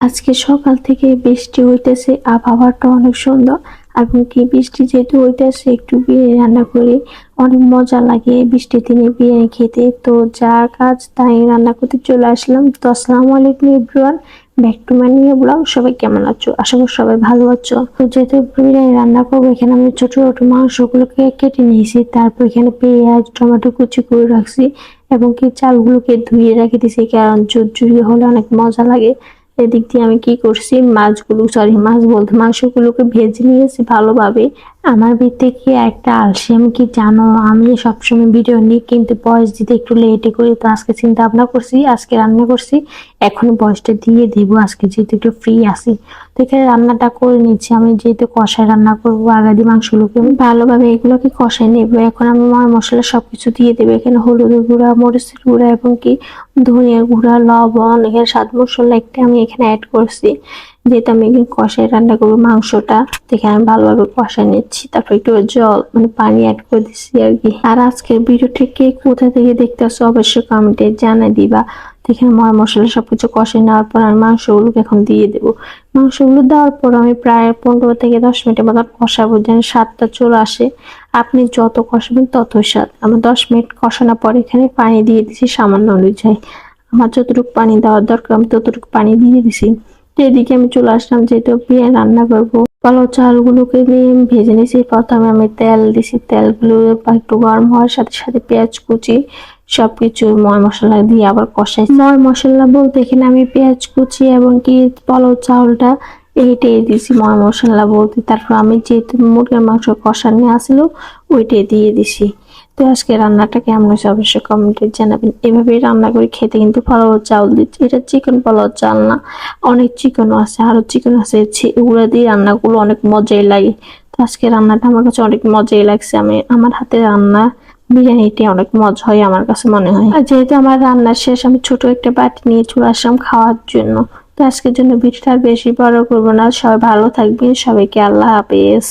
আজকে সকাল থেকে বৃষ্টি হইতেছে, আবহাওয়াটা অনেক সুন্দর। এবং কি বৃষ্টি যেহেতু হইতেছে একটু বিরিয়ানি রান্না করি, অনেক মজা লাগে বৃষ্টির দিনে বিরিয়ানি খেতে। তো যা কাজ তাই রান্না করতে চলে আসলাম। তো আসসালামু আলাইকুম everyone, back to my new blog. সবাই কেমন আছো? আশা করি সবাই ভালো আছো। তো যেহেতু বিরিয়ানি রান্না করবো, এখানে আমি ছোট ছোট মাংসগুলোকে কেটে নিয়েছি, তারপর এখানে পেঁয়াজ টমেটো কুচি করে রাখছি এবং কি চালগুলোকে ধুয়ে রেখে দিয়েছি, কারণ ঝুরঝুরি হলে অনেক মজা লাগে। এদিক দিয়ে আমি কি করছি, মাছ বলতে মাংসগুলোকে ভেজে নিয়েছি ভালোভাবে। আমার ভিতরে কি একটা আলসি, আমি কি জানো, আমি সবসময় ভিডিও নিই কিন্তু ভয়েস দিতে একটু লেটে করি। তো আজকে চিন্তা ভাবনা করছি, আজকে রান্না করছি, এখন ভয়েসটা দিয়ে দিব আজকে যেহেতু একটু ফ্রি আছি। তো এখানে রান্নাটা করে নিচ্ছি, আমি যেহেতু কষায় রান্না করবো, আগাদি মাংসগুলোকে আমি ভালোভাবে এগুলোকে কষাই নেবো। এখন আমি মশলা সবকিছু দিয়ে দেবো। এখানে হলুদের গুঁড়া, মরিচের গুঁড়া এবং কি ধনিয়া গুঁড়া, লবণ, এখানে স্বাদ মশলা একটা আমি এখানে অ্যাড করছি। যেহেতু আমি এখানে কষায় রান্না করবো মাংসটা, এখানে আমি ভালোভাবে কষায় নিচ্ছি। তারপর একটু জল মানে পানি অ্যাড করে দিচ্ছি আর কি। আর আজকের ভিডিওটি কে কোথা থেকে দেখতে আসছো অবশ্যই কমেন্টে জানাই দিবা। এখানে মশলা সবকিছু কষাই নেওয়ার পর আমি মাংসগুলোকে এখন দিয়ে দেবো। মাংসগুলো দেওয়ার পর আমি প্রায় 15 থেকে 10 মিনিটের মতো কষাবো, যেন স্বাদটা চলে আসে। আপনি যত কষাবেন ততই স্বাদ। আমার 10 মিনিট কষানোর পর এখানে পানি দিয়ে দিছি সামান্য অনুযায়ী। আমার যতটুকু পানি দেওয়ার দরকার আমি ততটুকু পানি দিয়ে দিছি। তো এদিকে আমি চলে আসলাম, যেহেতু বিরিয়ানি রান্না করবো, পোলাও চালগুলোকে দিয়ে আমি ভেজে নিয়েছি। প্রথমে আমি তেল দিছি, তেলগুলো একটু গরম হওয়ার সাথে সাথে পেঁয়াজ কুচি সবকিছু ময় মশলা দিয়ে আবার কষাই। ময় মশলা বলতে এখানে আমি পেঁয়াজ কুচি এবং কি পোলাও চাউলটা এইটাই দিছি ময় মশলা বলতে। তারপর আমি যেহেতু মুরগির মাংস কষানো আসলো ওইটাই দিয়ে দিছি। তো আজকে রান্নাটা কেমন হয়েছে অবশ্যই কমেন্টে জানাবেন। এভাবেই রান্না করে খেতে কিন্তু পোলাও চাউল দিচ্ছি, এটা চিকেন পোলাও চাল না, অনেক চিকেনও আছে, আরো চিকেন আছে, এগুলো দিয়ে রান্নাগুলো অনেক মজাই লাগে। তো আজকে রান্নাটা আমার কাছে অনেক মজাই লাগছে। আমি আমার হাতে রান্না বিরিয়ানিটি অনেক মজা হয় আমার কাছে মনে হয়। আর যেহেতু আমার রান্না শেষ, আমি ছোট একটা বাটি নিয়ে চলে আসলাম খাওয়ার জন্য। তো আজকের জন্য ভিডিওটা আর বেশি বড় করবো না, সবাই ভালো থাকবেন, সবাইকে আল্লাহ হাফেজ।